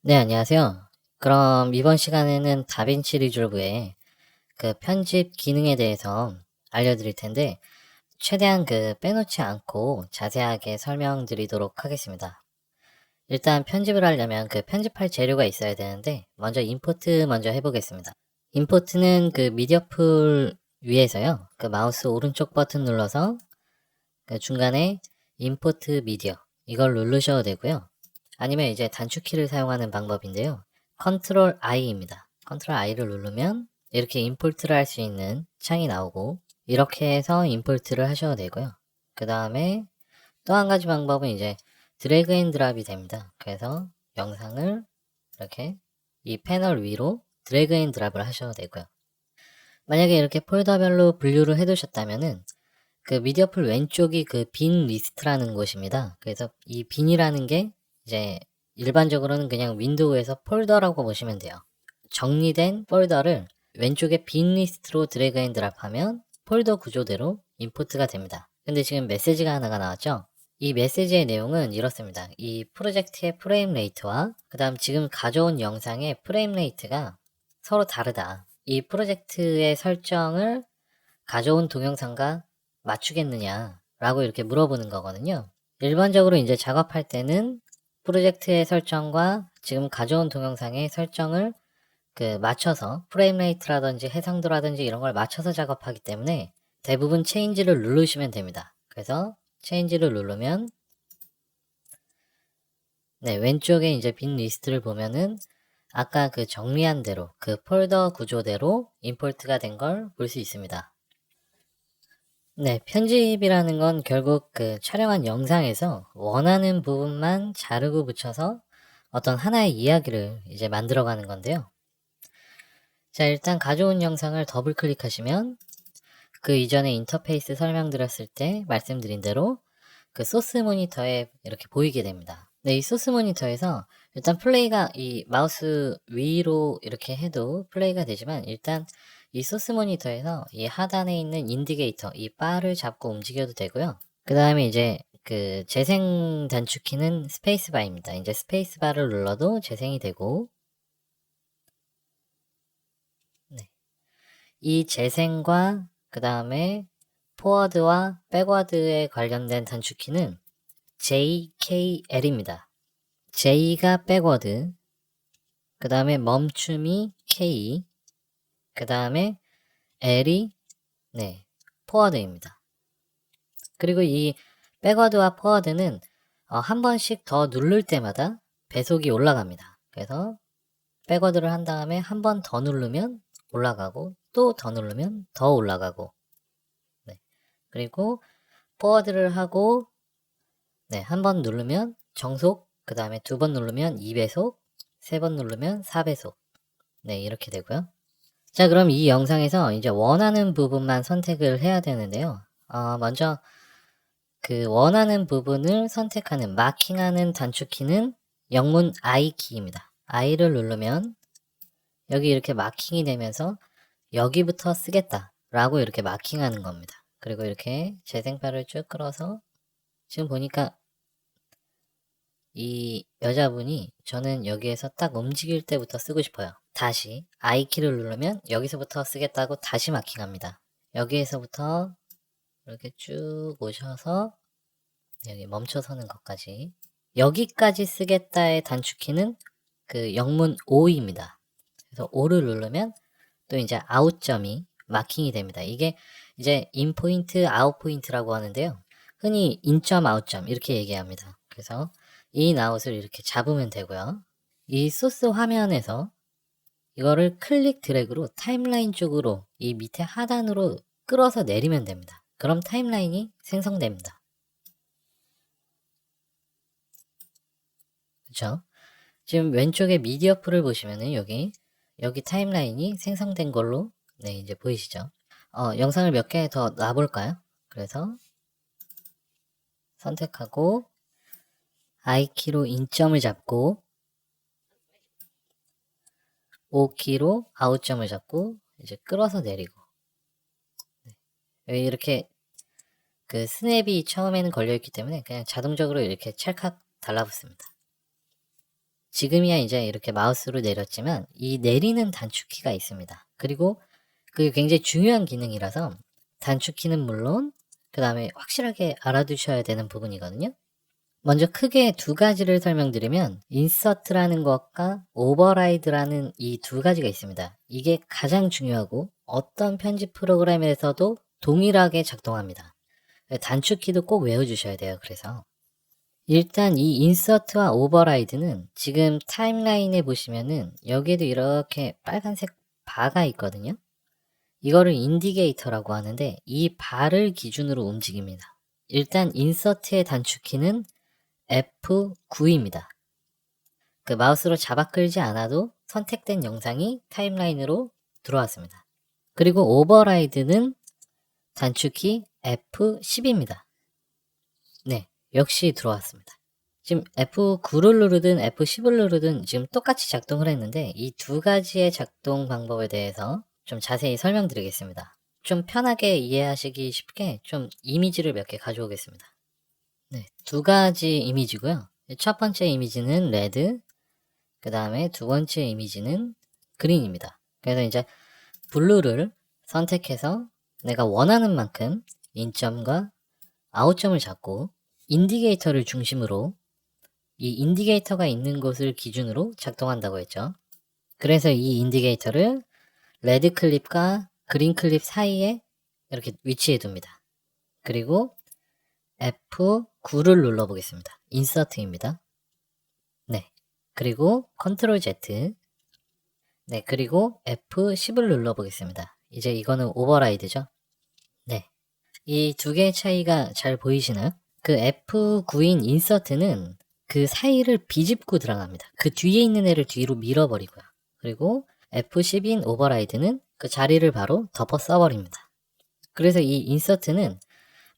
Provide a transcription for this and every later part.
네, 안녕하세요. 그럼 이번 시간에는 다빈치 리졸브의 그 편집 기능에 대해서 알려드릴 텐데, 최대한 빼놓지 않고 자세하게 설명드리도록 하겠습니다. 일단 편집을 하려면 편집할 재료가 있어야 되는데, 먼저 임포트 먼저 해보겠습니다. 임포트는 미디어 풀 위에서요, 마우스 오른쪽 버튼 눌러서 중간에 임포트 미디어 이걸 누르셔도 되고요. 아니면 이제 단축키를 사용하는 방법인데요. 컨트롤 I입니다. 컨트롤 I를 누르면 이렇게 임포트를 할 수 있는 창이 나오고, 이렇게 해서 임포트를 하셔도 되고요. 그 다음에 또 한 가지 방법은 이제 드래그 앤 드랍이 됩니다. 그래서 영상을 이렇게 이 패널 위로 드래그 앤 드랍을 하셔도 되고요. 만약에 이렇게 폴더별로 분류를 해두셨다면은 미디어 풀 왼쪽이 빈 리스트라는 곳입니다. 그래서 이 빈이라는 게 이제 일반적으로는 그냥 윈도우에서 폴더라고 보시면 돼요. 정리된 폴더를 왼쪽에 빈 리스트로 드래그 앤 드랍하면 폴더 구조대로 임포트가 됩니다. 근데 지금 메시지가 하나가 나왔죠? 이 메시지의 내용은 이렇습니다. 이 프로젝트의 프레임 레이트와 그 다음 지금 가져온 영상의 프레임 레이트가 서로 다르다. 이 프로젝트의 설정을 가져온 동영상과 맞추겠느냐 라고 이렇게 물어보는 거거든요. 일반적으로 이제 작업할 때는 프로젝트의 설정과 지금 가져온 동영상의 설정을 맞춰서 프레임 레이트라든지 해상도라든지 이런 걸 맞춰서 작업하기 때문에 대부분 체인지를 누르시면 됩니다. 그래서 체인지를 누르면 네, 왼쪽에 이제 빈 리스트를 보면은 아까 정리한 대로 폴더 구조대로 임포트가 된 걸 볼 수 있습니다. 네, 편집이라는 건 결국 촬영한 영상에서 원하는 부분만 자르고 붙여서 어떤 하나의 이야기를 이제 만들어가는 건데요. 자, 일단 가져온 영상을 더블 클릭하시면 이전에 인터페이스 설명드렸을 때 말씀드린 대로 소스 모니터에 이렇게 보이게 됩니다. 네, 이 소스 모니터에서 일단 플레이가 이 마우스 위로 이렇게 해도 플레이가 되지만, 일단 이 소스 모니터에서 이 하단에 있는 인디게이터 이 바를 잡고 움직여도 되고요. 그 다음에 이제 재생 단축키는 스페이스바입니다. 이제 스페이스바를 눌러도 재생이 되고, 네. 이 재생과 그 다음에 포워드와 백워드에 관련된 단축키는 JKL입니다. J가 백워드, 그 다음에 멈춤이 K, 그 다음에 L이 포워드입니다. 그리고 이 백워드와 포워드는 한 번씩 더 누를 때마다 배속이 올라갑니다. 그래서 백워드를 한 다음에 한 번 더 누르면 올라가고, 또 더 누르면 더 올라가고, 그리고 포워드를 하고 한 번 누르면 정속, 그 다음에 두 번 누르면 2배속, 세 번 누르면 4배속. 네, 이렇게 되고요. 자, 그럼 이 영상에서 이제 원하는 부분만 선택을 해야 되는데요. 먼저 원하는 부분을 선택하는, 마킹하는 단축키는 영문 I 키입니다. I를 누르면 여기 이렇게 마킹이 되면서 여기부터 쓰겠다 라고 이렇게 마킹하는 겁니다. 그리고 이렇게 재생파를 쭉 끌어서 지금 보니까 이 여자분이 저는 여기에서 딱 움직일 때부터 쓰고 싶어요. 다시 I키를 누르면 여기서부터 쓰겠다고 다시 마킹합니다. 여기에서부터 이렇게 쭉 오셔서 여기 멈춰서는 것까지, 여기까지 쓰겠다의 단축키는 영문 O입니다. 그래서 O를 누르면 또 이제 아웃점이 마킹이 됩니다. 이게 이제 인포인트, 아웃포인트라고 하는데요. 흔히 인점, 아웃점 이렇게 얘기합니다. 그래서 인, 아웃을 이렇게 잡으면 되고요. 이 소스 화면에서 이거를 클릭 드래그로 타임라인 쪽으로 이 밑에 하단으로 끌어서 내리면 됩니다. 그럼 타임라인이 생성됩니다. 그렇죠? 지금 왼쪽에 미디어 풀을 보시면은 여기 타임라인이 생성된 걸로 이제 보이시죠? 영상을 몇 개 더 놔볼까요? 그래서 선택하고 I키로 인점을 잡고 O키로 아웃점을 잡고 이제 끌어서 내리고, 이렇게 스냅이 처음에는 걸려있기 때문에 그냥 자동적으로 이렇게 찰칵 달라붙습니다. 지금이야 이제 이렇게 마우스로 내렸지만 이 내리는 단축키가 있습니다. 그리고 그게 굉장히 중요한 기능이라서 단축키는 물론 그 다음에 확실하게 알아두셔야 되는 부분이거든요. 먼저 크게 두 가지를 설명드리면 인서트라는 것과 오버라이드라는 이 두 가지가 있습니다. 이게 가장 중요하고 어떤 편집 프로그램에서도 동일하게 작동합니다. 단축키도 꼭 외워주셔야 돼요. 그래서 일단 이 인서트와 오버라이드는 지금 타임라인에 보시면은 여기에도 이렇게 빨간색 바가 있거든요. 이거를 인디게이터라고 하는데 이 바를 기준으로 움직입니다. 일단 인서트의 단축키는 F9입니다. 그 마우스로 잡아 끌지 않아도 선택된 영상이 타임라인으로 들어왔습니다. 그리고 오버라이드는 단축키 F10입니다. 네, 역시 들어왔습니다. 지금 F9를 누르든 F10을 누르든 지금 똑같이 작동을 했는데 이 두 가지의 작동 방법에 대해서 좀 자세히 설명드리겠습니다. 좀 편하게 이해하시기 쉽게 좀 이미지를 몇 개 가져오겠습니다. 네, 두 가지 이미지고요. 첫 번째 이미지는 레드, 그 다음에 두 번째 이미지는 그린입니다. 그래서 이제 블루를 선택해서 내가 원하는 만큼 인점과 아웃점을 잡고 인디게이터를 중심으로 이 인디게이터가 있는 곳을 기준으로 작동한다고 했죠. 그래서 이 인디게이터를 레드 클립과 그린 클립 사이에 이렇게 위치해 둡니다. 그리고 F9를 눌러보겠습니다. 인서트입니다. 네. 그리고 컨트롤 Z. 네. 그리고 F10을 눌러보겠습니다. 이제 이거는 오버라이드죠. 네. 이 두 개의 차이가 잘 보이시나요? 그 F9인 인서트는 그 사이를 비집고 들어갑니다. 그 뒤에 있는 애를 뒤로 밀어버리고요. 그리고 F10인 오버라이드는 그 자리를 바로 덮어 써버립니다. 그래서 이 인서트는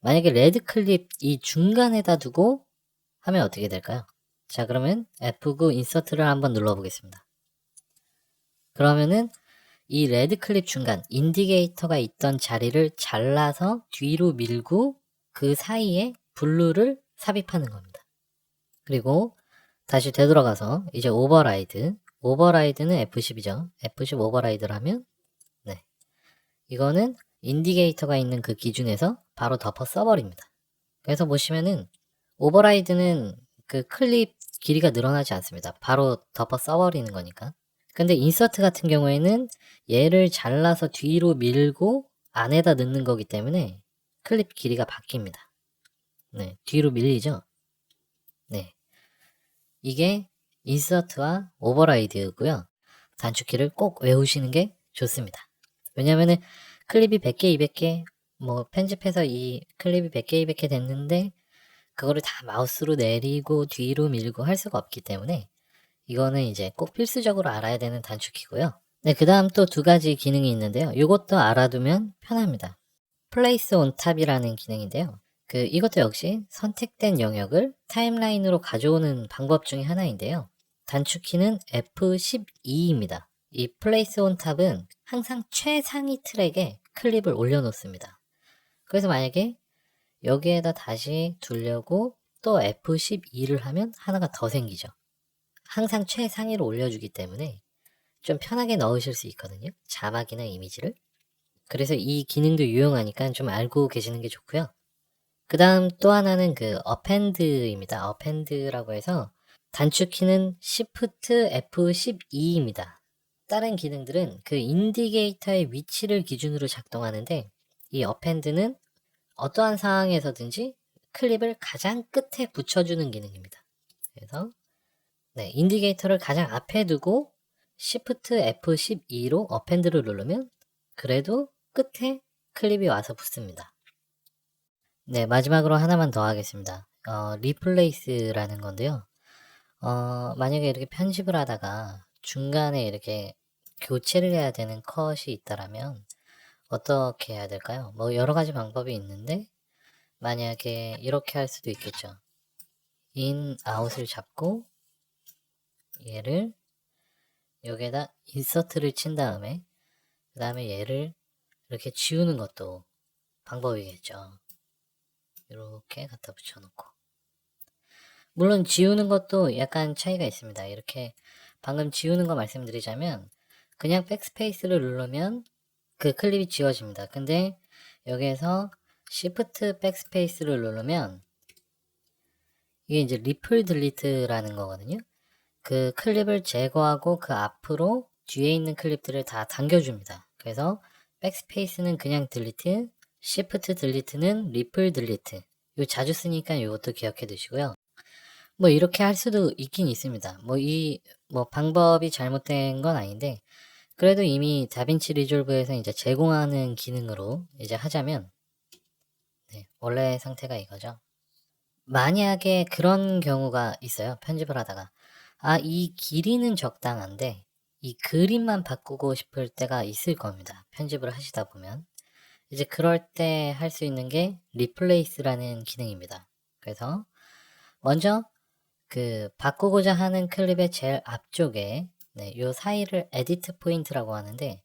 만약에 레드 클립 이 중간에다 두고 하면 어떻게 될까요? 자, 그러면 F9 인서트를 한번 눌러보겠습니다. 그러면은 이 레드 클립 중간 인디게이터가 있던 자리를 잘라서 뒤로 밀고 그 사이에 블루를 삽입하는 겁니다. 그리고 다시 되돌아가서 이제 오버라이드는 F10이죠. F10 오버라이드라면 네, 이거는 인디게이터가 있는 그 기준에서 바로 덮어 써버립니다. 그래서 보시면은 오버라이드는 그 클립 길이가 늘어나지 않습니다. 바로 덮어 써버리는 거니까. 근데 인서트 같은 경우에는 얘를 잘라서 뒤로 밀고 안에다 넣는 거기 때문에 클립 길이가 바뀝니다. 네, 뒤로 밀리죠? 네. 이게 인서트와 오버라이드고요. 단축키를 꼭 외우시는 게 좋습니다. 왜냐면은 클립이 100개, 200개 뭐 편집해서 이 클립이 100개, 200개 됐는데 그거를 다 마우스로 내리고 뒤로 밀고 할 수가 없기 때문에 이거는 이제 꼭 필수적으로 알아야 되는 단축키고요. 네, 그 다음 또 두 가지 기능이 있는데요. 이것도 알아두면 편합니다. 플레이스 온 탑이라는 기능인데요. 이것도 역시 선택된 영역을 타임라인으로 가져오는 방법 중에 하나인데요. 단축키는 F12입니다. 이 플레이스 온 탑은 항상 최상위 트랙에 클립을 올려놓습니다. 그래서 만약에 여기에다 다시 두려고 또 F12를 하면 하나가 더 생기죠. 항상 최상위로 올려주기 때문에 좀 편하게 넣으실 수 있거든요. 자막이나 이미지를. 그래서 이 기능도 유용하니까 좀 알고 계시는 게 좋고요. 그 다음 또 하나는 그 어펜드입니다. 어펜드라고 해서 단축키는 Shift F12입니다. 다른 기능들은 그 인디게이터의 위치를 기준으로 작동하는데 이 어펜드는 어떠한 상황에서든지 클립을 가장 끝에 붙여주는 기능입니다. 그래서 네, 인디게이터를 가장 앞에 두고 Shift F12로 어펜드를 누르면 그래도 끝에 클립이 와서 붙습니다. 네, 마지막으로 하나만 더 하겠습니다. 리플레이스라는 건데요. 만약에 이렇게 편집을 하다가 중간에 이렇게 교체를 해야 되는 컷이 있다라면 어떻게 해야 될까요? 뭐 여러 가지 방법이 있는데 만약에 이렇게 할 수도 있겠죠. 인, 아웃을 잡고 얘를 여기에다 인서트를 친 다음에 그 다음에 얘를 이렇게 지우는 것도 방법이겠죠. 이렇게 갖다 붙여놓고 물론 지우는 것도 약간 차이가 있습니다. 이렇게 방금 지우는 거 말씀드리자면 그냥 백스페이스를 누르면 그 클립이 지워집니다. 근데 여기에서 Shift 백스페이스를 누르면 이게 이제 리플 딜리트라는 거거든요. 그 클립을 제거하고 그 앞으로 뒤에 있는 클립들을 다 당겨줍니다. 그래서 백스페이스는 그냥 딜리트, Shift 딜리트는 리플 딜리트. 이거 자주 쓰니까 이것도 기억해 두시고요. 뭐 이렇게 할 수도 있긴 있습니다. 뭐 방법이 잘못된 건 아닌데 그래도 이미 다빈치 리졸브에서 이제 제공하는 기능으로 이제 하자면 네, 원래 상태가 이거죠. 만약에 그런 경우가 있어요. 편집을 하다가 이 길이는 적당한데 이 그림만 바꾸고 싶을 때가 있을 겁니다. 편집을 하시다 보면 이제 그럴 때 할 수 있는 게 리플레이스라는 기능입니다. 그래서 먼저 그 바꾸고자 하는 클립의 제일 앞쪽에 요 사이를 에디트 포인트라고 하는데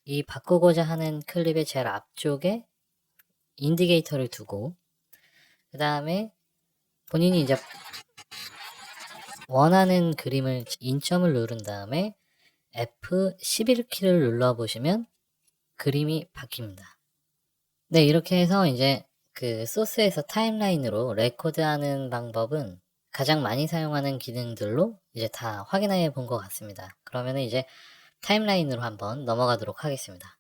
이 바꾸고자 하는 클립의 제일 앞쪽에 인디게이터를 두고 그 다음에 본인이 이제 원하는 그림을 인점을 누른 다음에 F11키를 눌러보시면 그림이 바뀝니다. 네, 이렇게 해서 이제 그 소스에서 타임라인으로 레코드하는 방법은 가장 많이 사용하는 기능들로 이제 다 확인해 본 것 같습니다. 그러면 이제 타임라인으로 한번 넘어가도록 하겠습니다.